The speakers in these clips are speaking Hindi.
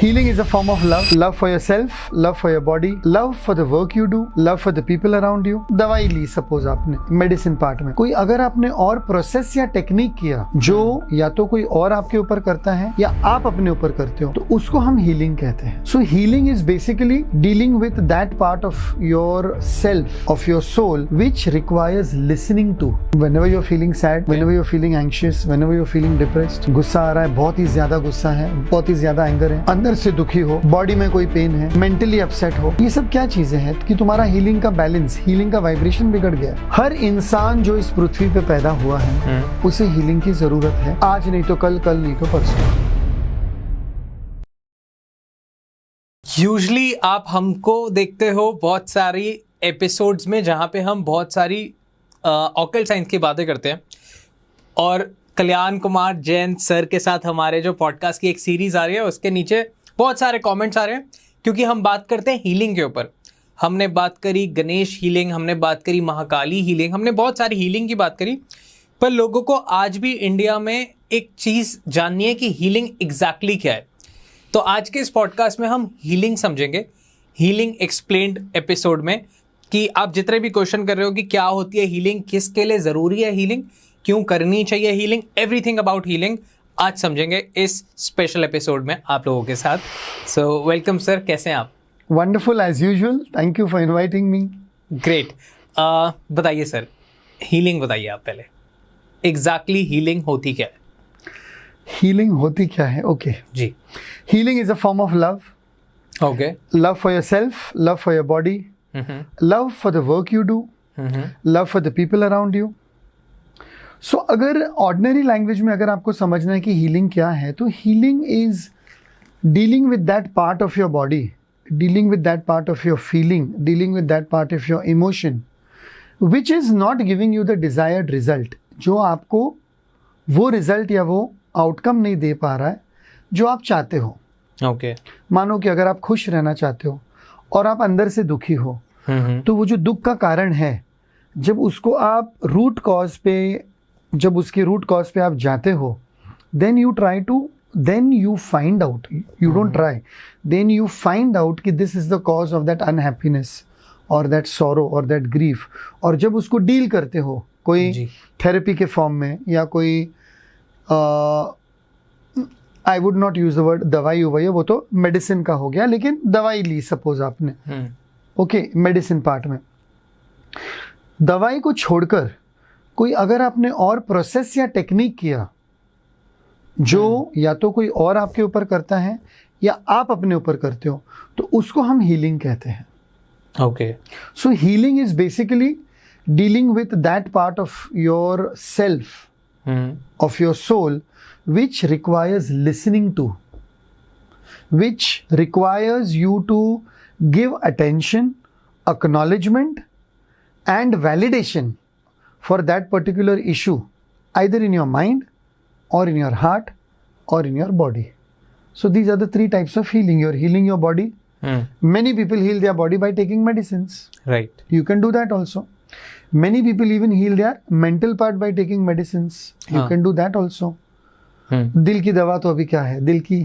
Healing is a form of love. Love for yourself, love for your body, love for the work you do, love for the people around you. दवाई ली सपोज आपने मेडिसिन पार्ट में, कोई अगर आपने और प्रोसेस या टेक्निक किया जो या तो कोई और आपके ऊपर करता है या आप अपने ऊपर करते हो, तो उसको हम हीलिंग कहते हैं. So healing is basically dealing with that part of yourself, of your soul, which requires listening to. Whenever you're feeling sad, whenever you're feeling anxious, whenever you're feeling depressed, गुस्सा आ रहा है, बहुत ही ज्यादा गुस्सा है, बहुत ही ज्यादा एंगर है, अंदर से दुखी हो, बॉडी में कोई पेन है, मेंटली अपसेट हो, ये सब क्या चीजें हैं कि तुम्हारा हीलिंग का बैलेंस, हीलिंग का वाइब्रेशन बिगड़ गया. हर इंसान जो इस पृथ्वी पे पैदा हुआ है उसे हीलिंग की जरूरत है. आज नहीं तो कल, कल नहीं तो परसों. यूजली आप हमको देखते हो बहुत सारी एपिसोड्स में जहाँ पे हम बहुत सारी ऑकल्ट साइंस की बातें करते हैं, और कल्याण कुमार जैन सर के साथ हमारे जो पॉडकास्ट की एक सीरीज आ रही है उसके नीचे बहुत सारे कमेंट्स आ रहे हैं, क्योंकि हम बात करते हैं हीलिंग के ऊपर. हमने बात करी गणेश हीलिंग, हमने बात करी महाकाली हीलिंग, हमने बहुत सारी हीलिंग की बात करी. पर लोगों को आज भी इंडिया में एक चीज़ जाननी है कि हीलिंग एग्जैक्टली क्या है. तो आज के इस पॉडकास्ट में हम हीलिंग समझेंगे, हीलिंग एक्सप्लेन्ड एपिसोड में, कि आप जितने भी क्वेश्चन कर रहे हो कि क्या होती है हीलिंग, किसके लिए ज़रूरी है हीलिंग, क्यों करनी चाहिए हीलिंग, एवरीथिंग अबाउट हीलिंग आज समझेंगे इस स्पेशल एपिसोड में आप लोगों के साथ. सो वेलकम सर, कैसे हैं आप? Wonderful as usual, thank you for inviting me. Great. बताइए सर, हीलिंग बताइए आप पहले, एग्जैक्टली हीलिंग होती क्या है? हीलिंग होती क्या है? ओके जी. Healing is a form of love. Okay. Love for yourself, love for your body, love for the work you do, love for the people around you. So अगर ऑर्डिनरी लैंग्वेज में अगर आपको समझना है कि हीलिंग क्या है, तो healing is dealing with that part of your body, dealing with that part of your feeling, dealing with that part of your emotion which is not giving you the desired result, जो आपको वो रिजल्ट या वो आउटकम नहीं दे पा रहा है जो आप चाहते हो. ओके. मानो कि अगर आप खुश रहना चाहते हो और आप अंदर से दुखी हो, तो वो जो दुख का कारण है, जब उसको आप रूट कॉज पे, जब उसके रूट कॉज पे आप जाते हो, then you find out, you don't try, then you find out कि this is the cause of that unhappiness और दैट सॉरो और दैट ग्रीफ. और जब उसको डील करते हो कोई थेरेपी के फॉर्म में, या कोई I would not use the word दवाई हुई है, वो तो मेडिसिन का हो गया, लेकिन दवाई ली सपोज आपने, ओके, मेडिसिन पार्ट में दवाई को छोड़कर कोई अगर आपने और प्रोसेस या टेक्निक किया जो या तो कोई और आपके ऊपर करता है या आप अपने ऊपर करते हो, तो उसको हम हीलिंग कहते हैं. Okay. So healing is basically dealing with that part of yourself, of your soul, which requires listening to, which requires you to give attention, acknowledgement and validation for that particular issue, either in your mind or in your heart or in your body. So these are the three types of healing. You're healing your body. Many people heal their body by taking medicines. Right. You can do that also. Many people even heal their mental part by taking medicines. You can do that also. दिल की दवा तो अभी क्या है, दिल की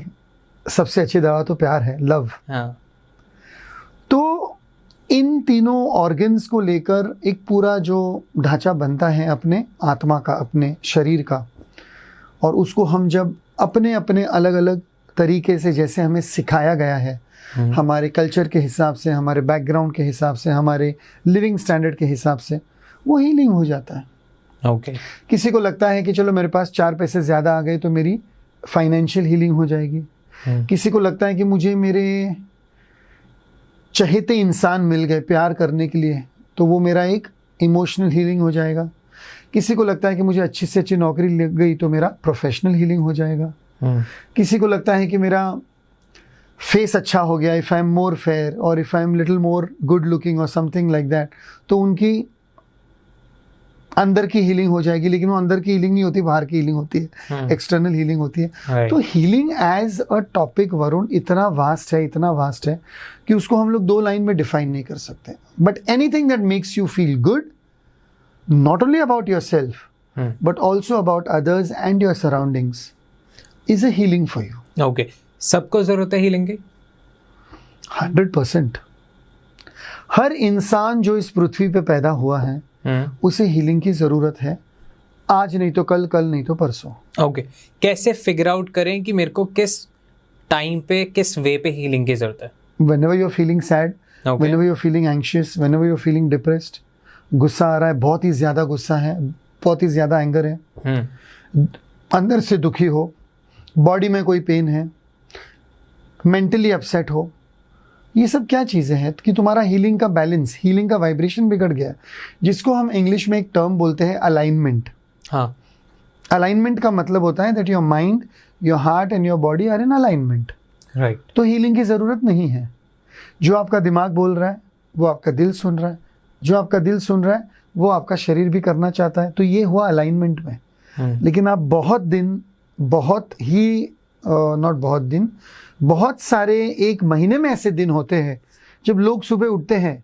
सबसे अच्छी दवा तो प्यार है, लव. तो इन तीनों ऑर्गन्स को लेकर एक पूरा जो ढांचा बनता है अपने आत्मा का, अपने शरीर का, और उसको हम जब अपने अपने अलग अलग तरीके से, जैसे हमें सिखाया गया है, हमारे कल्चर के हिसाब से, हमारे बैकग्राउंड के हिसाब से, हमारे लिविंग स्टैंडर्ड के हिसाब से, वो हीलिंग हो जाता है. Okay. किसी को लगता है कि चलो मेरे पास 4 पैसे ज़्यादा आ गए तो मेरी फाइनेंशियल हीलिंग हो जाएगी. किसी को लगता है कि मुझे मेरे चहेते इंसान मिल गए प्यार करने के लिए, तो वो मेरा एक इमोशनल हीलिंग हो जाएगा. किसी को लगता है कि मुझे अच्छी से अच्छी नौकरी लग गई तो मेरा प्रोफेशनल हीलिंग हो जाएगा. किसी को लगता है कि मेरा फेस अच्छा हो गया, if I am more fair और if I am little more good looking और समथिंग लाइक दैट, तो उनकी अंदर की हीलिंग हो जाएगी. लेकिन वो अंदर की हीलिंग नहीं होती, बाहर की हीलिंग होती है, एक्सटर्नल हीलिंग होती है. तो healing as a topic Varun इतना वास्ट है, इतना वास्ट है कि उसको हम लोग 2 लाइन में डिफाइन नहीं कर सकते. But anything that makes you feel good, not only about your self but also about others and your surroundings, is a healing for you. Okay. सबको जरूरत है हीलिंग की? 100%। हर इंसान जो इस पृथ्वी पे पैदा हुआ है उसे हीलिंग की जरूरत है, आज नहीं तो कल, कल नहीं तो परसों। ओके, कैसे फिगर आउट करें कि मेरे को किस टाइम पे, किस वे पे हीलिंग की जरूरत है? Whenever you're feeling sad, whenever you're feeling anxious, whenever you're feeling depressed, गुस्सा आ रहा है, बहुत ही ज्यादा गुस्सा है, बहुत ही ज्यादा एंगर है, अंदर से दुखी हो, बॉडी में कोई पेन है, मेंटली अपसेट हो, ये सब क्या चीज़ें हैं कि तुम्हारा हीलिंग का बैलेंस, हीलिंग का वाइब्रेशन बिगड़ गया है, जिसको हम इंग्लिश में एक टर्म बोलते हैं अलाइनमेंट। हाँ, अलाइनमेंट का मतलब होता है that your mind, your heart and your body are in alignment. Right. तो हीलिंग की ज़रूरत नहीं है। जो आपका दिमाग बोल रहा है वो आपका दिल सुन रहा है, जो आपका दिल सुन रहा है वो आपका शरीर भी करना चाहता है, तो ये हुआ अलाइनमेंट में। लेकिन आप बहुत सारे एक महीने में ऐसे दिन होते हैं जब लोग सुबह उठते हैं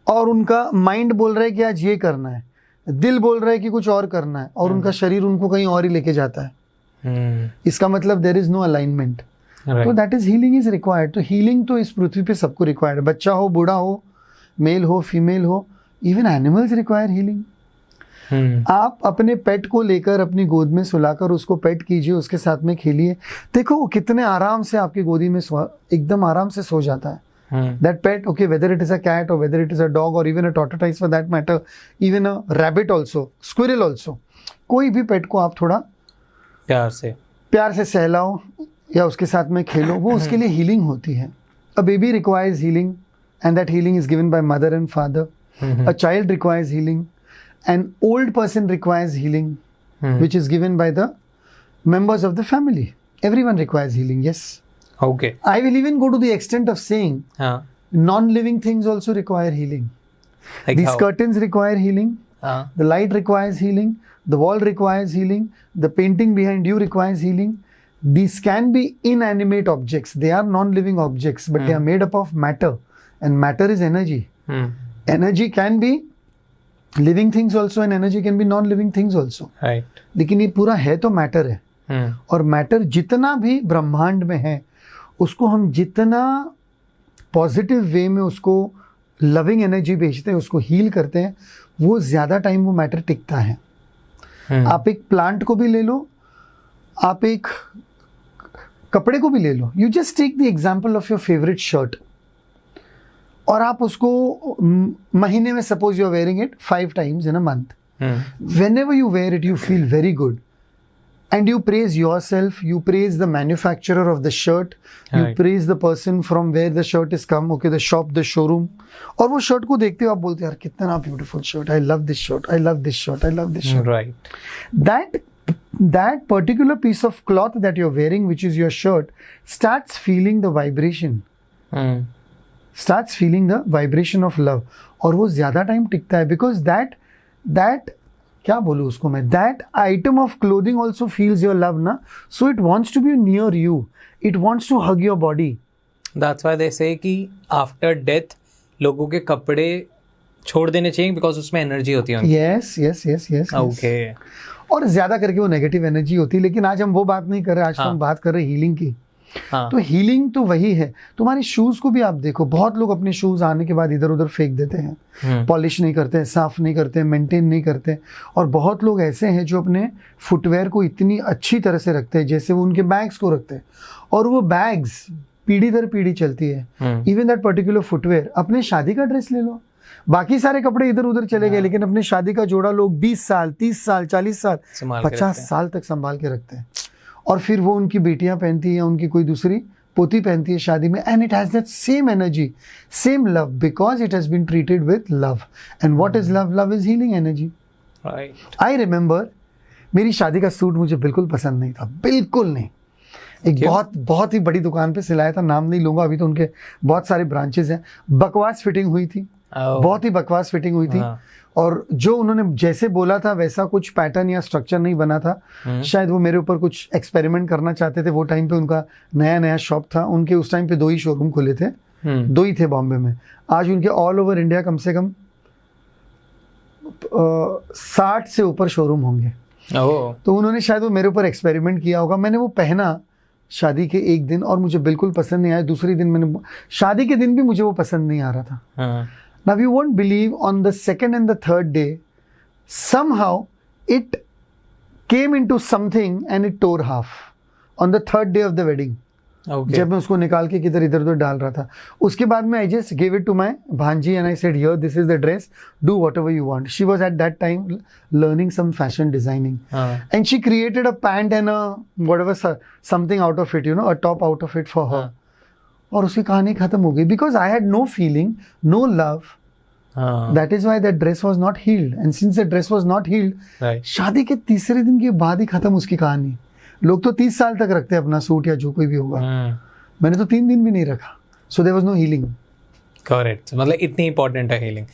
और उनका माइंड बोल रहा है कि आज ये करना है, दिल बोल रहा है कि कुछ और करना है, और उनका शरीर उनको कहीं और ही लेके जाता है। इसका मतलब देयर इज नो अलाइनमेंट। तो that is healing is required. तो हीलिंग तो इस पृथ्वी पे सबको रिक्वायर्ड है, बच्चा हो, बूढ़ा हो, मेल हो, फीमेल हो, इवन एनिमल्स रिक्वायर हीलिंग। आप अपने पेट को लेकर अपनी गोद में सुलाकर उसको पेट कीजिए, उसके साथ में खेलिए, देखो वो कितने आराम से आपकी गोदी में एकदम आराम से सो जाता है। That pet, okay, whether it is a cat और whether it is a dog और even a tortoise for that matter, even a rabbit also, squirrel also, कोई भी पेट को आप थोड़ा प्यार से सहलाओ या उसके साथ में खेलो, वो उसके लिए हीलिंग होती है। A baby requires healing and that healing is given by mother and father. A child requires healing, an old person requires healing, which is given by the members of the family. Everyone requires healing, yes. Okay. I will even go to the extent of saying non-living things also require healing. Like These how? curtains require healing, the light requires healing, the wall requires healing, the painting behind you requires healing. These can be inanimate objects. They are non-living objects, but they are made up of matter, and matter is energy. Energy can be living things also and energy can be non living things also. Right. लेकिन ये पूरा है तो मैटर है। और मैटर जितना भी ब्रह्मांड में है उसको हम जितना पॉजिटिव वे में उसको लविंग एनर्जी भेजते हैं, उसको हील करते हैं, वो ज़्यादा टाइम वो मैटर टिकता है। आप एक प्लांट को भी ले लो, आप एक कपड़े को भी ले लो। You just take the example of your favourite shirt, और आप उसको महीने में, suppose you are wearing it 5 times in a month. Whenever you wear it, you feel very good. And you praise yourself, you praise the manufacturer of the shirt, you praise the person from where the shirt is come, okay, the shop, the showroom. और वो शर्ट को देखते हो आप बोलते हो यार कितना beautiful shirt, I love this shirt, I love this shirt, I love this shirt. Right. That particular piece of cloth that you're wearing, which is your shirt, starts feeling the vibration. Starts feeling the vibration of love, और वो ज़्यादा टाइम टिकता है, because that क्या बोलूँ उसको मैं, that item of clothing also feels your love ना, so it wants to be near you, it wants to hug your body. That's why they say कि after death लोगों के कपड़े छोड़ देने चाहिए because उसमें एनर्जी होती है। yes. Okay. और ज़्यादा करके वो नेगेटिव एनर्जी होती है, लेकिन आज हम वो बात नहीं कर रहे, आज तो हम बात कर रहे हीलिंग की। तो हीलिंग तो वही है। तुम्हारी शूज को भी आप देखो, बहुत लोग अपने शूज आने के बाद इधर उधर फेंक देते हैं, पॉलिश नहीं करते, साफ नहीं करते, मेंटेन नहीं करते। और बहुत लोग ऐसे हैं जो अपने फुटवेयर को इतनी अच्छी तरह से रखते हैं जैसे वो उनके बैग्स को रखते हैं, और वो बैग्स पीढ़ी दर पीढ़ी चलती है। इवन दैट पर्टिकुलर फुटवेयर, अपने शादी का ड्रेस ले लो, बाकी सारे कपड़े इधर उधर चले गए, लेकिन अपने शादी का जोड़ा लोग 20 साल, 30 साल, 40 साल, 50 साल तक संभाल के रखते हैं। और फिर वो उनकी बेटियां पहनती है या उनकी कोई दूसरी पोती पहनती है शादी में, and it has that same energy, same love, because it has been treated with love. And what is love? Love is healing energy. I remember मेरी शादी का सूट मुझे बिल्कुल पसंद नहीं था, बिल्कुल नहीं। एक बहुत ही बड़ी दुकान पे सिलाया था, नाम नहीं लूंगा, अभी तो उनके बहुत सारे ब्रांचेस हैं। बकवास फिटिंग हुई थी, बहुत ही बकवास फिटिंग हुई थी, और जो उन्होंने जैसे बोला था वैसा कुछ पैटर्न या स्ट्रक्चर नहीं बना था। शायद वो मेरे ऊपर कुछ एक्सपेरिमेंट करना चाहते थे। वो टाइम पे उनका नया शॉप था, उनके उस टाइम पे 2 ही शोरूम खुले थे, 2 ही थे बॉम्बे में। आज उनके ऑल ओवर इंडिया कम से कम 60 से ऊपर शोरूम होंगे। तो उन्होंने शायद वो मेरे ऊपर एक्सपेरिमेंट किया होगा। मैंने वो पहना, शादी के एक दिन, और मुझे बिल्कुल पसंद नहीं आया। दूसरे दिन मैंने, शादी के दिन भी मुझे वो पसंद नहीं आ रहा था। हाँ. Now you won't believe, on the second and the third day, somehow it came into something and it tore half. On the third day of the wedding. Okay. जब मैं उसको निकाल के किधर इधर उधर डाल रहा था, उसके बाद में I just gave it to my भांजी and I said, here, this is the dress, do whatever you want. She was at that time learning some fashion designing. हाँ. And she created a pant and a whatever, something out of it, you know, a top out of it for her. हाँ. और उसकी कहानी खत्म हो गई, because I had no feeling, no love. हाँ. That is why that dress was not healed. And since the dress was not healed, Right. शादी के तीसरे दिन के बाद ही खत्म उसकी कहानी। लोग तो 30 साल तक रखते हैं अपना सूट या जो कोई भी होगा, मैंने तो 3 दिन भी नहीं रखा। So there was no healing. Correct. मतलब इतनी important है healing.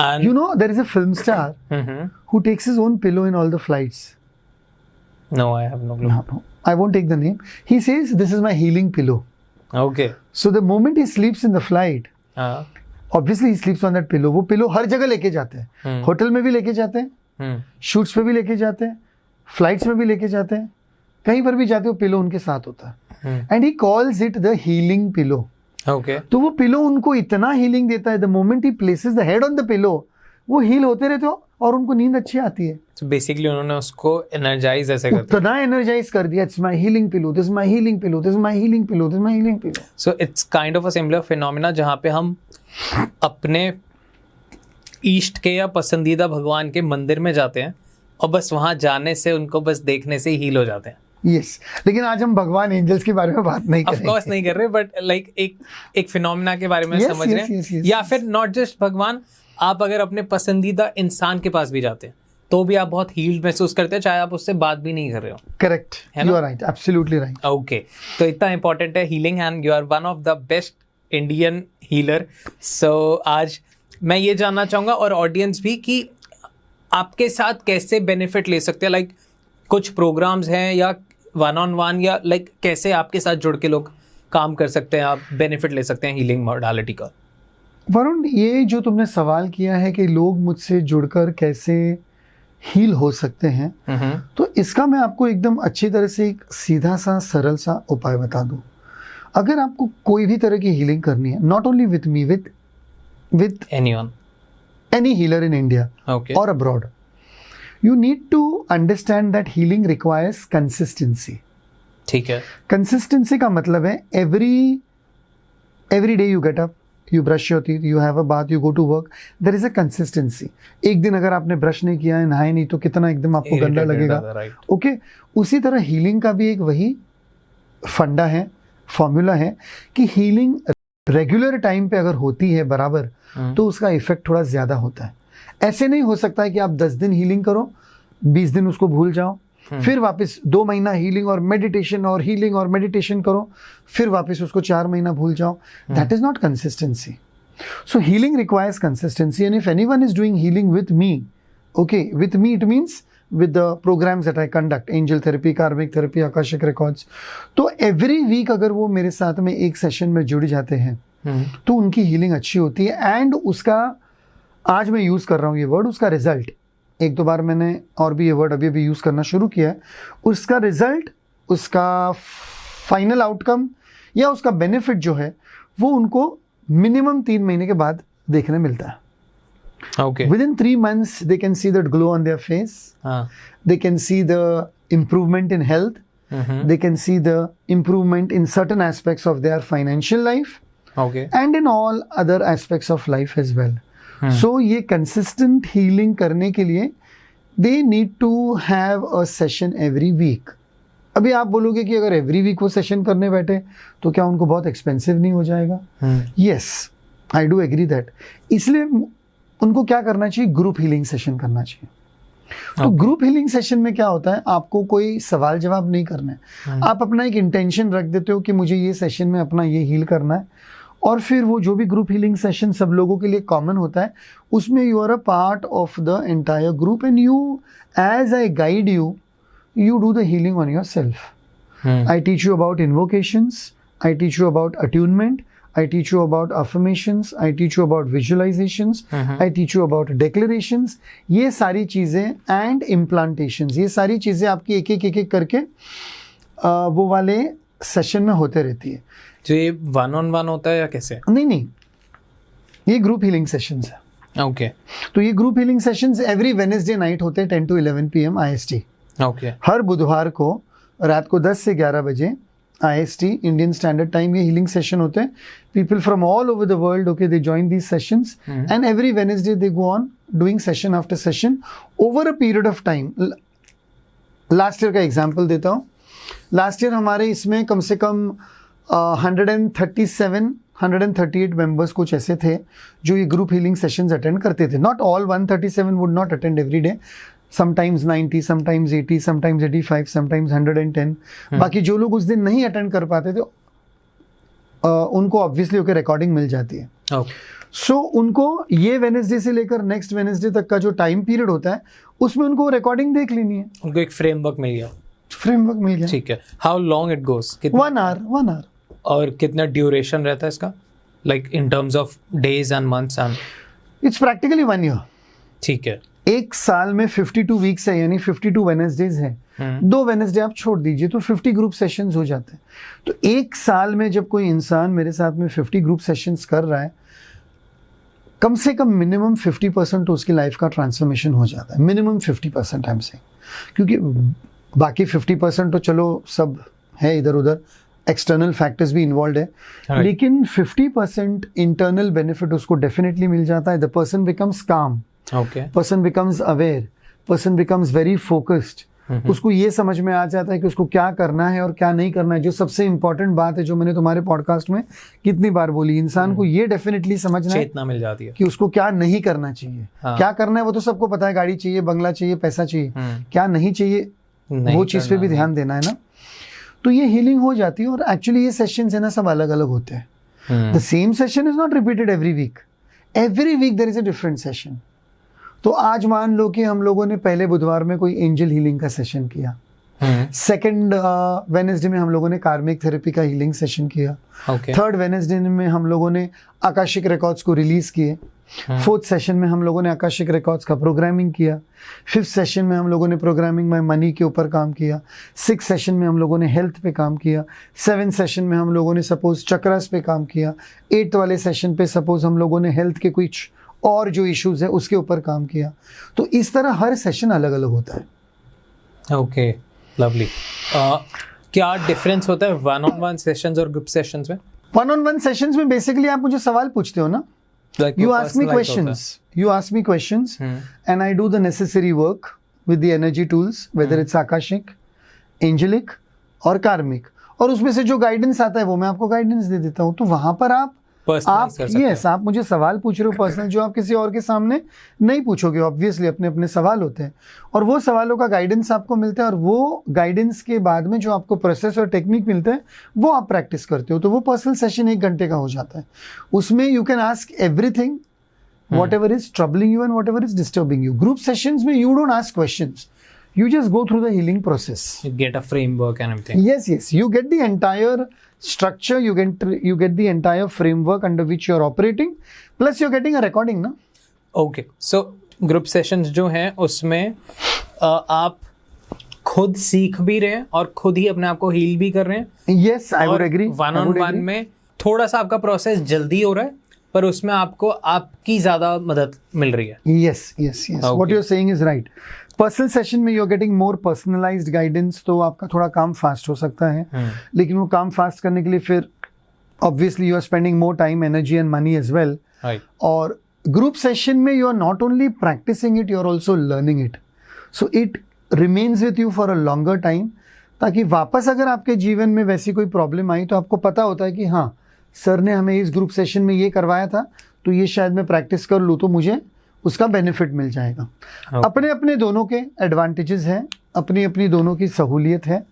And You know, there is a film star who takes his own pillow in all the flights. no, I have no clue. No, I won't take the name. He says, this is my healing pillow. Okay. So the moment he sleeps in the flight, हाँ. obviously he sleeps on that pillow. वो पिलो हर जगह लेके जाते हैं, होटल में भी लेके जाते हैं, शूट्स पे भी लेके जाते हैं, फ्लाइट्स में भी लेके जाते हैं, कहीं पर भी जाते हो पिलो उनके साथ होता है। And he calls it the healing pillow. Okay. तो वो पिलो उनको इतना हीलिंग देता है, the moment he places the head on the pillow, वो हील होते रहते हो और उनको नींद अच्छी आती है। So basically उन्होंने उसको energize ऐसे कर दिया. उतना एनर्जाइज कर दिया, it's my healing pillow, this is my healing pillow, this is my healing pillow, this is my healing pillow. So it's kind of a similar phenomena जहाँ पे हम अपने ईष्ट के या पसंदीदा भगवान के मंदिर में जाते हैं और बस वहाँ जाने से, उनको बस देखने से हील हो जाते हैं। यस, लेकिन आज हम भगवान एंजल्स के बारे में बात नहीं Of करेंगे। course नहीं कर रहे, बट लाइक एक फिनोमिना के बारे में Yes, समझ रहे हैं। yes, yes, या yes. फिर नॉट जस्ट भगवान, आप अगर अपने पसंदीदा इंसान के पास भी जाते हैं तो भी आप बहुत हील्ड महसूस करते हैं, चाहे आप उससे बात भी नहीं कर रहे हो। करेक्ट, है ना? You are right, absolutely right. Okay, तो इतना इंपॉर्टेंट है healing and you are one of the best Indian healer. So आज मैं ये जानना चाहूँगा और ऑडियंस भी कि आपके साथ कैसे बेनिफिट ले सकते हैं, लाइक कुछ प्रोग्राम्स हैं या वन ऑन वन, या लाइक कैसे आपके साथ जुड़ के लोग काम कर सकते हैं, आप बेनिफिट ले सकते हैं हीलिंग मॉडलिटी का। वरुण, ये जो तुमने सवाल किया है कि लोग मुझसे जुड़कर कैसे हील हो सकते हैं, तो इसका मैं आपको एकदम अच्छी तरह से एक सीधा सा सरल सा उपाय बता दूं। अगर आपको कोई भी तरह की हीलिंग करनी है, not only with me, with anyone, any healer in India okay, और abroad, you need to understand that healing requires consistency. ठीक है। Consistency का मतलब है every day you get up, you brush your teeth, you have a bath, you go to work. There is a consistency. एक दिन अगर आपने ब्रश नहीं किया है, नहाए नहीं, तो कितना एकदम आपको गंदा लगेगा। ओके, उसी तरह हीलिंग का भी एक वही फंडा है, फॉर्मूला है कि हीलिंग रेगुलर टाइम पे अगर होती है बराबर, तो उसका इफेक्ट थोड़ा ज्यादा होता है। ऐसे नहीं हो सकता है कि आप 10 दिन हीलिंग करो, 20 दिन उसको भूल जाओ, फिर वापस 2 महीना हीलिंग और मेडिटेशन और हीलिंग और मेडिटेशन करो, फिर वापस उसको 4 महीना भूल जाओ। That is not consistency. So healing requires consistency, and if anyone is doing healing with me, okay, with me it means with the programs that I conduct, angel therapy, karmic therapy, akashic records, तो every week अगर वो मेरे साथ में एक सेशन में जुड़ जाते हैं, तो उनकी हीलिंग अच्छी होती है। एंड उसका, आज मैं यूज़ कर रहा हूँ ये वर्ड, उसका रिजल्ट, 1-2 बार मैंने और भी ये वर्ड अभी भी यूज़ करना शुरू किया है, उसका रिजल्ट, उसका फाइनल आउटकम या उसका बेनिफिट जो है, वो उनको मिनिमम 3 महीने के बाद देखने मिलता है। Okay. Within 3 months, they can see that glow on their face. They can see the improvement in health. They can see the improvement in certain aspects of their financial life. Okay. And in all other aspects of life as well. So ये consistent healing करने के लिए they need to have a session every week. अभी आप बोलोगे कि अगर every week वो session करने बैठे तो क्या उनको बहुत expensive नहीं हो जाएगा? Yes, I do agree that. इसलिए उनको क्या करना चाहिए, ग्रुप हीलिंग सेशन करना चाहिए। तो ग्रुप हीलिंग सेशन में क्या होता है, आपको कोई सवाल जवाब नहीं करना है, आप अपना एक इंटेंशन रख देते हो कि मुझे ये सेशन में अपना ये हील करना है, और फिर वो जो भी ग्रुप हीलिंग सेशन सब लोगों के लिए कॉमन होता है, उसमें you are a part of the entire group, and you, as I guide you, you do the healing on yourself. I teach you about invocations, I teach you about attunement, I teach you about affirmations, I teach you about visualizations, I teach you about declarations. ये सारी चीज़ें and implantations, ये सारी चीज़ें आपकी एक एक करके वो वाले सेशन में होते रहती है। जो ये 1-on-1 होता है या कैसे? नहीं, ये ग्रुप हीलिंग सेशंस है। ओके तो ये group healing sessions every Wednesday night होते हैं 10 to 11 PM IST। ओके हर बुधवार को रात को 10 से 11 बजे IST इंडियन स्टैंडर्ड टाइम ये हीलिंग सेशन होते हैं। People from all over the world, okay, they join these sessions and every Wednesday they go on doing session after session over a period of time. Last year का एग्जांपल देता हूँ। लास्ट ईयर हमारे इसमें कम से कम 138 मेंबर्स कुछ ऐसे थे जो ये ग्रुप हीलिंग सेशंस अटेंड करते थे। Not all 137 would not attend every day, sometimes 90, sometimes 80, sometimes 85, sometimes 110। बाकी जो लोग उस दिन नहीं अटेंड कर पाते थे उनको ऑब्वियसली ओके रिकॉर्डिंग मिल जाती है। सो उनको ये वेडनेसडे से लेकर नेक्स्ट वेडनेसडे तक का जो टाइम पीरियड होता है उसमें उनको रिकॉर्डिंग देख लेनी है। उनको एक फ्रेमवर्क मिल गया। ठीक है। How long it goes? 1 hour। और कितना ड्यूरेशन रहता है इसका, like in terms of days and months? And it's practically 1 year। ठीक है। एक साल में 52 वीक्स है, यानी 52 वेडनेसडेज है। 2 वेडनेसडे आप छोड़ दीजिए तो 50 ग्रुप सेशंस हो जाते हैं। तो एक साल में जब कोई इंसान मेरे साथ में 50 ग्रुप सेशंस कर रहा है, कम से कम मिनिमम 50% तो उसकी लाइफ का ट्रांसफॉर्मेशन हो जाता है। मिनिमम 50% आई एम सेइंग, क्योंकि बाकी 50% तो चलो सब है इधर उधर, एक्सटर्नल फैक्टर्स भी इन्वॉल्व है, लेकिन 50% इंटरनल बेनिफिट उसको डेफिनेटली मिल जाता है। द पर्सन बिकम्स काम, person becomes aware, person becomes very focused. उसको ये समझ में आ जाता है कि उसको क्या करना है और क्या नहीं करना है। जो सबसे इंपॉर्टेंट बात है, जो मैंने तुम्हारे पॉडकास्ट में कितनी बार बोली, इंसान को ये डेफिनेटली समझना है, चेतना मिल जाती है कि उसको क्या नहीं करना चाहिए। क्या करना है वो तो सबको पता है, गाड़ी चाहिए, बंगला चाहिए, पैसा चाहिए। क्या नहीं चाहिए वो चीज पे भी ध्यान देना है ना। तो ये हीलिंग हो जाती है। और एक्चुअली ये सेशंस है ना, सब अलग अलग होते हैं। The same session is not repeated every week there is a different session. तो आज मान लो कि हम लोगों ने पहले बुधवार में कोई एंजल हीलिंग का सेशन किया, सेकंड वेडनेसडे में हम लोगों ने कार्मिक थेरेपी का हीलिंग सेशन किया, थर्ड वेडनेसडे में हम लोगों ने आकाशिक रिकॉर्ड्स को रिलीज किए, फोर्थ सेशन में हम लोगों ने आकाशिक रिकॉर्ड्स का प्रोग्रामिंग किया, फिफ्थ सेशन में हम लोगों ने प्रोग्रामिंग में मनी के ऊपर काम किया, सिक्स सेशन में हम लोगों ने हेल्थ पे काम किया, सेवेंथ सेशन में हम लोगों ने सपोज चक्रस पे काम किया, एट्थ वाले सेशन पे सपोज हम लोगों ने हेल्थ के कुछ और जो इश्यूज है उसके ऊपर काम किया। तो इस तरह हर सेशन अलग अलग होता है। Okay, lovely. क्या डिफरेंस होता है 1-on-1 सेशंस और ग्रुप सेशंस में? 1-on-1 सेशंस में बेसिकली आप मुझे सवाल पूछते हो ना, you ask me questions and I do the necessary work with the energy tools, whether it's akashic, angelic और कार्मिक, और उसमें से जो गाइडेंस आता है वो मैं आपको गाइडेंस दे देता हूँ। तो वहां पर आप आप मुझे सवाल पूछ रहे हो पर्सनल, जो आप किसी और के सामने नहीं पूछोगे। ऑब्वियसली अपने अपने सवाल होते हैं और वो सवालों का गाइडेंस आपको मिलता है, और वो गाइडेंस के बाद में जो आपको प्रोसेस और टेक्निक मिलते हैं वो आप प्रैक्टिस करते हो। तो वो पर्सनल सेशन 1 घंटे का हो जाता है। उसमें you can ask everything, whatever is troubling you and whatever is disturbing you. Group sessions में you don't ask questions. You just go through the healing process. You get a framework and everything. Yes. You get the entire structure. You get the entire framework under which you are operating. Plus you're getting a recording, na? Okay. So group sessions जो हैं उसमें आप खुद सीख भी रहे हैं और खुद ही अपने आप को हील भी कर रहे हैं. Yes, I would agree. 1-on-1 में थोड़ा सा आपका प्रोसेस जल्दी हो रहा है, पर उसमें आपको आपकी ज्यादा मदद मिल रही है. Yes. Okay. What you're saying is right. Personal session में you're getting more personalized guidance, तो आपका थोड़ा काम फास्ट हो सकता है. लेकिन वो काम फास्ट करने के लिए फिर obviously you are spending more time, energy and money as well. Right. और ग्रुप सेशन में you are not only practicing it, you are also learning it. So it remains with you for a longer time, ताकि वापस अगर आपके जीवन में वैसी कोई प्रॉब्लम आई तो आपको पता होता है कि हाँ, सर ने हमें इस ग्रुप सेशन में ये करवाया था, तो ये शायद मैं प्रैक्टिस कर लूँ तो मुझे उसका बेनिफिट मिल जाएगा. Okay. अपने अपने दोनों के एडवांटेजेस हैं, अपनी अपनी दोनों की सहूलियत है.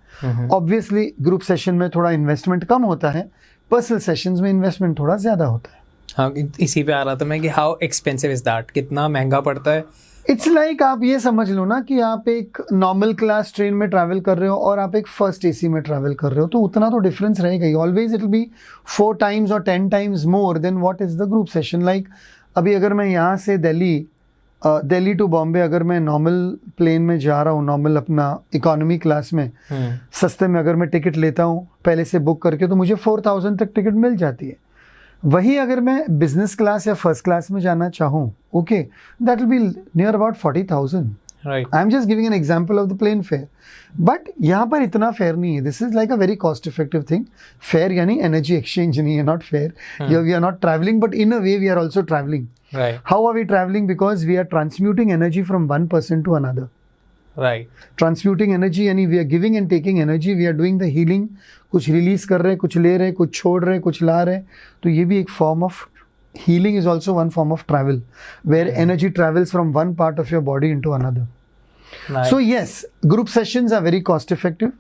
ऑब्वियसली ग्रुप सेशन में थोड़ा इन्वेस्टमेंट कम होता है, पर्सनल सेशंस में इन्वेस्टमेंट थोड़ा ज्यादा होता है. हाँ, इसी पे आ रहा था मैं कि हाउ एक्सपेंसिव इज दैट, कितना महंगा पड़ता है. इट्स लाइक आप ये समझ लो ना कि आप एक नॉर्मल क्लास ट्रेन में ट्रैवल कर रहे हो और आप एक फर्स्ट एसी में ट्रैवल कर रहे हो, तो उतना तो डिफरेंस रहेगा ही. Always it will be 4 times और 10 times more than what is the group session. Like अभी अगर मैं यहाँ से दिल्ली दिल्ली टू बॉम्बे अगर मैं नॉर्मल प्लेन में जा रहा हूँ, नॉर्मल अपना इकोनॉमी क्लास में सस्ते में अगर मैं टिकट लेता हूँ पहले से बुक करके, तो मुझे 4000 तक टिकट मिल जाती है। वही अगर मैं बिजनेस क्लास या फर्स्ट क्लास में जाना चाहूँ, okay, that will be near about 40,000। Right, I am just giving an example of the plane fare. But यहाँ पर इतना फेयर नहीं है। This is like a very cost effective thing. Fare यानी एनर्जी एक्सचेंज नहीं है, not fair. We are not travelling, but in a way we are also travelling. right, How are we traveling? Because we are transmuting energy from one person to another. right, Transmuting energy यानी we are giving and taking energy, we are doing the healing. कुछ रिलीज कर रहे हैं, कुछ ले रहे हैं, कुछ छोड़ रहे हैं, कुछ ला रहे हैं। तो ये भी एक form of healing is also one form of travel, where energy travels from one part of your body into another. nice. So yes, group sessions are very cost effective.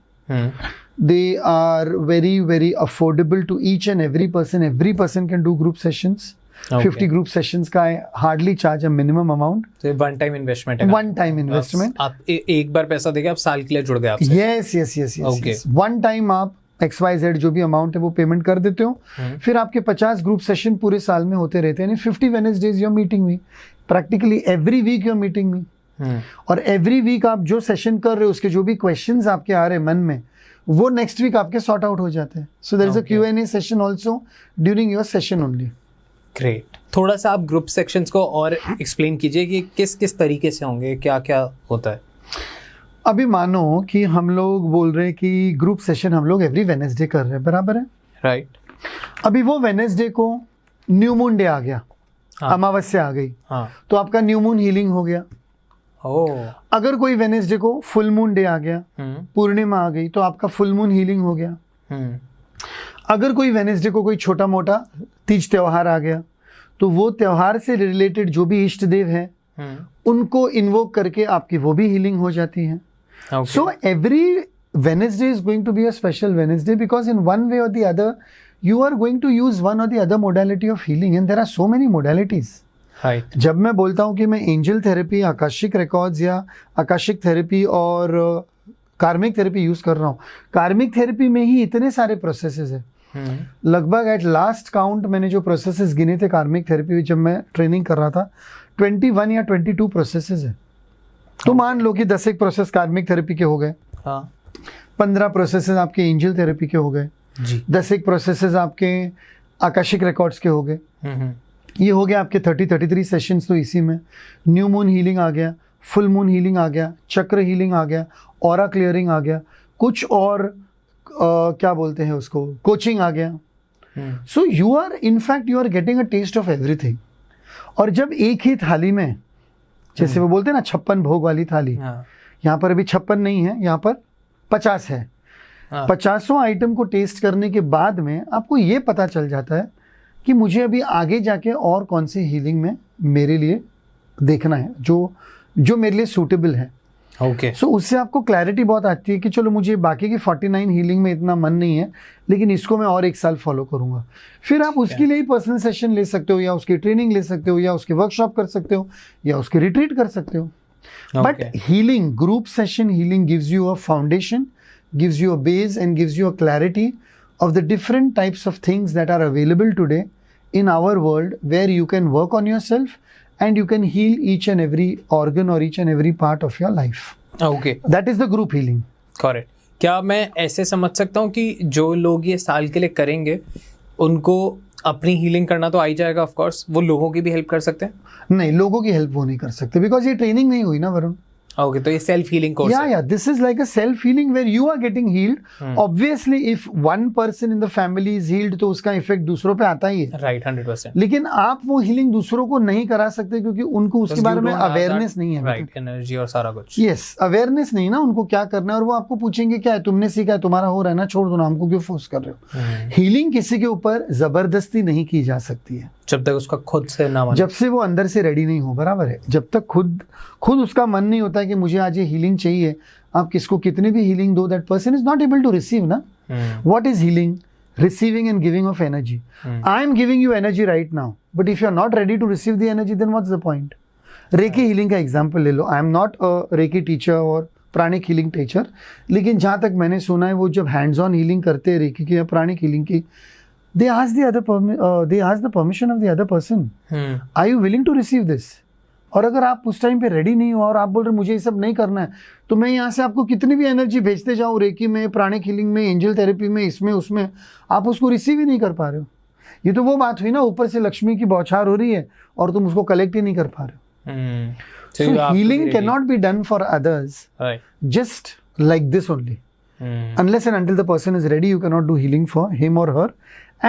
They are very, very affordable to each and every person. Every person can do group sessions. Okay. 50 group sessions का I hardly charge a minimum amount. तो वन टाइम इन्वेस्टमेंट है। One time investment. आप एक बार पैसा देके आप साल के लिए जुड़ गए आपसे। Yes, yes, yes, yes. Okay. yes. One time आप XYZ जो भी अमाउंट है वो पेमेंट कर देते हो, फिर आपके 50 ग्रुप सेशन पूरे साल में होते रहते हैं। यानी 50 Wednesdays you're meeting me. Practically every week you're meeting me. और एवरी वीक आप जो सेशन कर रहे हो उसके जो भी क्वेश्चंस आपके आ रहे हैं मन में, वो नेक्स्ट वीक आपके सॉर्ट आउट हो जाते हैं। So there is a Q&A session also during your session only. Great. थोड़ा सा आप ग्रुप सेक्शंस को और एक्सप्लेन कीजिए कि किस किस तरीके से होंगे, क्या क्या होता है। अभी मानो कि हम लोग बोल रहे हैं कि ग्रुप सेशन हम लोग एवरी वेडनेसडे कर रहे हैं, बराबर है? राइट। अभी वो वेडनेसडे को न्यू मून डे आ गया, हाँ। अमावस्या आ गई, हाँ। तो आपका न्यू मून हीलिंग हो गया। ओह। अगर कोई वेडनेसडे को फुल मून डे आ गया, पूर्णिमा आ गई, तो आपका फुल मून हीलिंग हो गया। अगर कोई वेडनेसडे को कोई छोटा मोटा तीज त्योहार आ गया, तो वो त्योहार से रिलेटेड जो भी इष्ट देव हैं उनको इन्वोक करके आपकी वो भी हीलिंग हो जाती है। So every Wednesday is going to be a special Wednesday, because in one way or the other you are going to use one or the other modality of healing, and there are so many modalities. Right. जब मैं बोलता हूँ कि मैं एंजल थेरेपी, आकाशिक रिकॉर्ड्स या आकाशिक थेरेपी और कार्मिक थेरेपी यूज कर रहा हूँ, कार्मिक थेरेपी में ही इतने सारे प्रोसेसेस है। लगभग एट लास्ट काउंट मैंने जो प्रोसेसेस गिने थे कार्मिक थेरेपी जब मैं ट्रेनिंग कर रहा था, 21 या 22 प्रोसेसेस है। तो मान लो कि 10 एक प्रोसेस कार्मिक थेरेपी के हो गए, 15 प्रोसेसेस आपके एंजल थेरेपी के हो गए, 10 एक प्रोसेसेस आपके आकाशिक रिकॉर्ड्स के हो गए। ये हो गया आपके 33 सेशंस। तो इसी में न्यू मून हीलिंग आ गया, फुल मून हीलिंग आ गया, चक्र हीलिंग आ गया, ऑरा क्लियरिंग आ गया, कुछ और क्या बोलते हैं उसको, कोचिंग आ गया। So you are in fact you are getting a taste of everything. और जब एक ही थाली में, जैसे वो बोलते हैं ना 56 भोग वाली थाली, यहाँ पर अभी 56 नहीं है, यहाँ पर 50 है। 50 आइटम को टेस्ट करने के बाद में आपको ये पता चल जाता है कि मुझे अभी आगे जाके और कौन सी हीलिंग में मेरे लिए देखना है, जो मेरे लिए सूटेबल है। ओके। सो उससे आपको क्लैरिटी बहुत आती है कि चलो मुझे बाकी की 49 हीलिंग में इतना मन नहीं है, लेकिन इसको मैं और एक साल फॉलो करूंगा। फिर आप उसके लिए पर्सनल सेशन ले सकते हो, या उसकी ट्रेनिंग ले सकते हो, या उसके वर्कशॉप कर सकते हो, या उसके रिट्रीट कर सकते हो। But healing, group session healing gives you a foundation, gives you a base, and gives you a clarity of the different types of things that are available today in our world, where you can work on yourself and you can heal each and every organ or each and every part of your life. Okay. That is the group healing. Correct. क्या मैं ऐसे समझ सकता हूँ कि जो लोग ये साल के लिए करेंगे उनको अपनी हीलिंग करना तो आ ही जाएगा, ऑफ कोर्स, वो लोगों की भी हेल्प कर सकते हैं? नहीं, लोगों की हेल्प वो नहीं कर सकते, बिकॉज ये ट्रेनिंग नहीं हुई ना वरुण। Okay, तो ये सेल्फ हीलिंग कोर्स है। Yeah, this is like a self healing where you are getting healed. Obviously, if one person in the family is healed, तो उसका इफेक्ट दूसरों पे आता ही है। Right, 100%. लेकिन आप वो हीलिंग दूसरों को नहीं करा सकते क्योंकि उनको उसके बारे में अवेयरनेस नहीं है। Right, एनर्जी और सारा कुछ। Yes, अवेयरनेस नहीं ना, उनको क्या करना है, और वो आपको पूछेंगे क्या है, तुमने सीखा है, तुम्हारा हो रहा है ना, छोड़ दो ना, हमको क्यों फोर्स कर रहे हो। हीलिंग किसी के ऊपर जबरदस्ती नहीं की जा सकती है, जब तक उसका खुद से ना माने, जब से वो अंदर से रेडी नहीं हो, बराबर है। जब तक खुद उसका मन नहीं होता है कि मुझे आज ये हीलिंग चाहिए, आप किसको कितनी भी हीलिंग दो, that person is not able to receive ना। What is healing? Receiving and giving of energy. I am giving you energy right now, but if you are not ready to receive the energy, then what's the point? Reiki healing का एग्जाम्पल ले लो। I am not a reiki teacher और प्राणिक हीलिंग टीचर, लेकिन जहां तक मैंने सुना है, वो जब हैंड्स ऑन हीलिंग करते हैं रेकी की या प्राणिक हीलिंग की, they ask the permission of the other person. Are you willing to receive this? और अगर आप उस टाइम पे रेडी नहीं हो और आप बोल रहे मुझे ये सब नहीं करना है, तो मैं यहाँ से आपको कितनी भी एनर्जी भेजते जाऊँ, रेकी में, प्राणिक हीलिंग में, एंजल थेरेपी में, इसमें उसमें, आप उसको रिसीव ही नहीं कर पा रहे हो। ये तो वो बात हुई ना, ऊपर से लक्ष्मी की बौछार हो रही है और तुम उसको कलेक्ट ही नहीं कर पा रहे हो। So healing cannot be done for others just like this only. Unless and until the person is ready, you cannot do healing for him or her.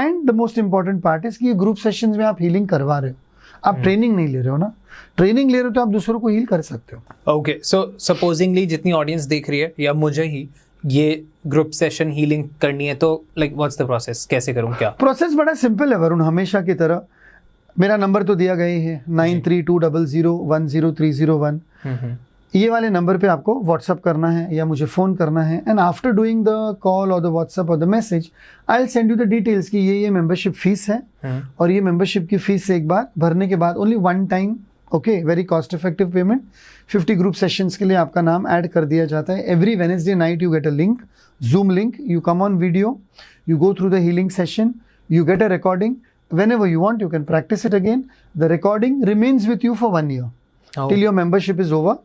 And the most important part is कि ये ग्रुप सेशंस में आप हीलिंग करवा रहे हो, आप ट्रेनिंग नहीं ले रहे हो ना। ट्रेनिंग ले रहे हो तो आप दूसरों को हील कर सकते हो। ओके, सो सपोजिंगली जितनी ऑडियंस देख रही है या मुझे ही ये ग्रुप सेशन हीलिंग करनी है, तो लाइक व्हाट्स द प्रोसेस, कैसे करूं? क्या प्रोसेस? बड़ा सिंपल है वरुण, हमेशा की तरह। मेरा नंबर तो दिया गया ही है 9320010301। ये वाले नंबर पे आपको व्हाट्सअप करना है या मुझे फ़ोन करना है, and after doing the call और द व्हाट्सअप और the message I will send you the details कि ये मेंबरशिप फीस है, और ये मेंबरशिप की फीस एक बार भरने के बाद only one time, okay, very cost effective payment, 50 group sessions के लिए आपका नाम ऐड कर दिया जाता है। Every Wednesday night you get a link, zoom link, you come on video, you go through the healing session, you get a recording. Whenever you want, you can practice it again. The recording remains with you for 1 year till your membership is over.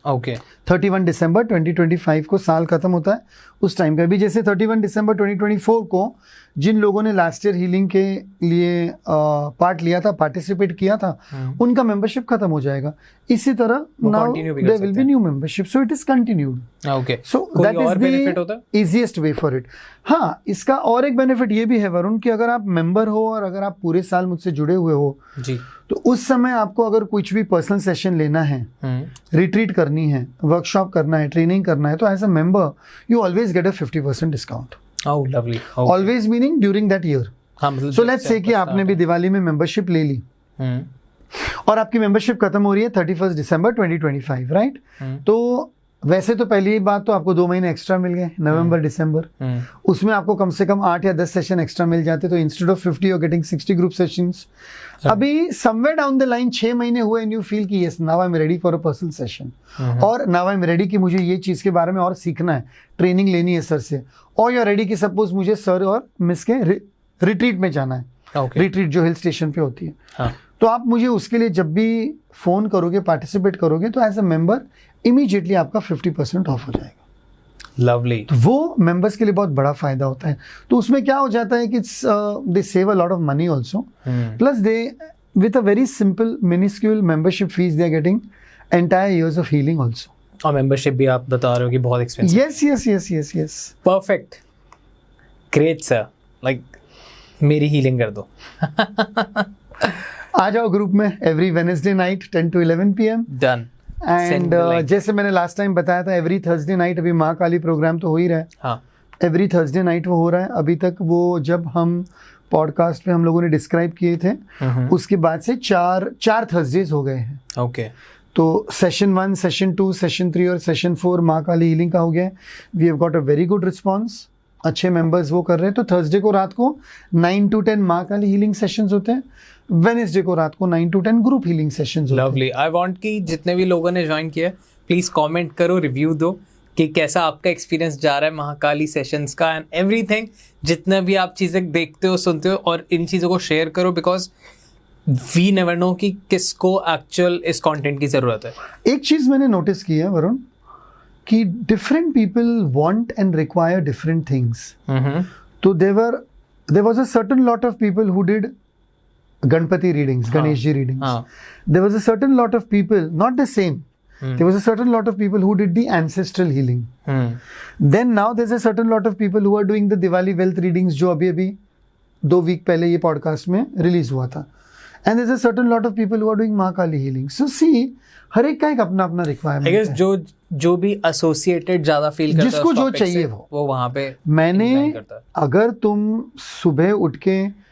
Okay, 31 दिसंबर 2025 को साल खत्म होता है, उस टाइम पे। अभी जैसे 31 दिसंबर 2024 को जिन लोगों ने लास्ट ईयर हीलिंग के लिए पार्ट लिया था, पार्टिसिपेट किया था, उनका मेंबरशिप खत्म हो जाएगा। इसी तरह now there will be new membership, so it is continued. Okay, so that is the easiest way for it. हाँ, इसका और एक बेनिफिट ये भी है वरुण कि अगर आप मेंबर हो और अगर आप पूरे साल मुझसे जुड़े हुए हो जी, तो उस समय आपको अगर कुछ भी पर्सनल सेशन लेना है, रिट्रीट करनी है, वर्कशॉप करना है, ट्रेनिंग करना है, तो as a member you always get a 50% discount. Oh lovely. Always meaning during that year. So let's say कि आपने भी दिवाली में मेंबरशिप ले ली और आपकी मेंबरशिप खत्म हो रही है 31 दिसंबर 2025, राइट? तो वैसे तो पहली बात तो आपको 2 महीने एक्स्ट्रा मिल गए, नवंबर दिसंबर, उसमें आपको कम से कम 8 या 10 सेशन एक्स्ट्रा मिल जाते, तो instead of 50 you are getting 60 group sessions. अभी समवेयर डाउन द लाइन 6 महीने हुए एंड यू फील कि yes now I am ready for a personal session, और नाउ आई एम रेडी कि मुझे ये चीज के बारे में और सीखना है, ट्रेनिंग लेनी है सर से, और यू आर रेडी कि सपोज मुझे सर और मिस के रिट्रीट में जाना है, रिट्रीट जो हिल स्टेशन पे होती है, तो आप मुझे उसके लिए जब भी फोन करोगे, पार्टिसिपेट करोगे, तो एज अ मेंबर इमीडिएटली आपका 50% ऑफ हो जाएगा। लवली। तो वो मेंबर्स के लिए बहुत बड़ा फायदा होता है। तो उसमें क्या हो जाता है कि they save a lot of money also, plus they with a very simple minuscule membership fees they are getting entire years of healing also. और मेंबरशिप भी आप बता रहे हो कि बहुत expensive. Yes yes yes yes yes, perfect, great sir, like मेरी हीलिंग कर दो। आ जाओ ग्रुप में every Wednesday night 10 to 11 PM। Done. And जैसे मैंने लास्ट टाइम बताया था, एवरी थर्सडे नाइट, अभी माँ काली प्रोग्राम तो हो ही रहा है, हाँ, एवरी थर्सडे नाइट वो हो रहा है। अभी तक वो जब हम पॉडकास्ट पे हम लोगों ने डिस्क्राइब किए थे, उसके बाद से चार थर्सडेज हो गए हैं। ओके, तो सेशन 1, सेशन 2, सेशन 3 और सेशन 4 माँ काली हीलिंग का हो गया है। We have got a very good response, अच्छे मेंबर्स वो कर रहे हैं। तो थर्सडे को रात को 9 to 10 माँ काली हीलिंग सेशंस होते हैं, वेडनेसडे को रात को 9 to 10 ग्रुप हीलिंग सेशंस होते हैं। लवली। आई वांट कि जितने भी लोगों ने ज्वाइन किया है, प्लीज कमेंट करो, रिव्यू दो कि कैसा आपका एक्सपीरियंस जा रहा है महाकाली सेशंस का, एंड एवरीथिंग, जितने भी आप चीज़ें देखते हो, सुनते हो, और इन चीज़ों को शेयर करो, बिकॉज वी नेवर नो कि किसको एक्चुअल इस कंटेंट की ज़रूरत है। एक चीज़ मैंने नोटिस की है वरुण कि different people want and require different things. तो there was a certain lot of people who did Ganpati readings, Ganeshji readings. There was a certain lot of people, not the same. There was a certain lot of people who did the ancestral healing. Then now there's a certain lot of people who are doing the Diwali wealth readings, जो अभी 2 वीक पहले ये पॉडकास्ट में रिलीज हुआ था. And there's a certain lot of people who are doing माँ काली healing. So see, हर एक का एक अपना अपना रिक्वायरमेंट है. I guess जो भी एसोसिएटेड ज्यादा फील करता है, जिसको जो चाहिए वो वहाँ पे मैंने अगर तुम सुबह उठ के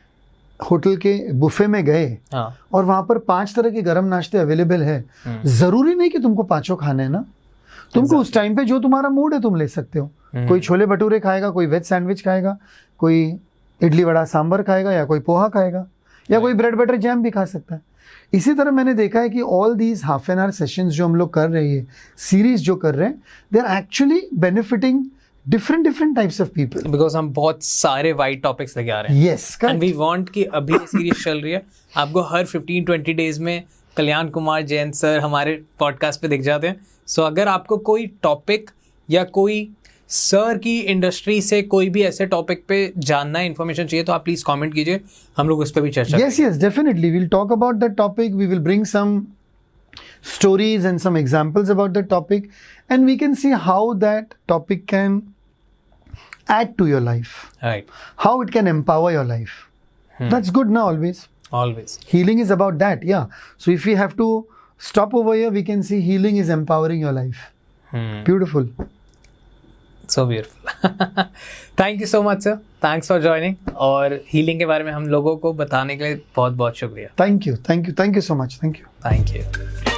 होटल के बुफे में गए और वहां पर 5 तरह के गरम नाश्ते अवेलेबल है, जरूरी नहीं कि तुमको 5 खाने हैं ना. तुमको उस टाइम पे जो तुम्हारा मूड है तुम ले सकते हो. कोई छोले भटूरे खाएगा, कोई वेज सैंडविच खाएगा, कोई इडली वड़ा सांभर खाएगा, या कोई पोहा खाएगा, या कोई ब्रेड बटर जैम भी खा सकता है. इसी तरह मैंने देखा है कि all these half an hour sessions जो हम लोग कर रहे हैं, सीरीज जो कर रहे हैं, they are actually benefiting different types of people, because हम बहुत सारे वाइड टॉपिक्स लेके आ रहे हैं. Yes, correct. And we want कि अभी ये सीरीज चल रही है, आपको हर 15-20 डेज में कल्याण कुमार जैन सर हमारे पॉडकास्ट पे दिख जाते हैं। सो अगर आपको कोई टॉपिक या कोई सर की इंडस्ट्री से कोई भी ऐसे टॉपिक पे जानना है, इन्फॉर्मेशन चाहिए, तो आप प्लीज कमेंट कीजिए, हम लोग उस पर भी चर्चा Yes, definitely. We'll talk about that topic. We will bring some stories and some examples about the topic, and we can see how that topic can add to your life, right, how it can empower your life. That's good now, always. Always. Healing is about that, yeah. So if we have to stop over here, we can see healing is empowering your life. Beautiful. So beautiful. Thank you so much sir, thanks for joining, और हीलिंग के बारे में हम लोगों को बताने के लिए बहुत बहुत शुक्रिया। Thank you so much. Thank you. Thank you.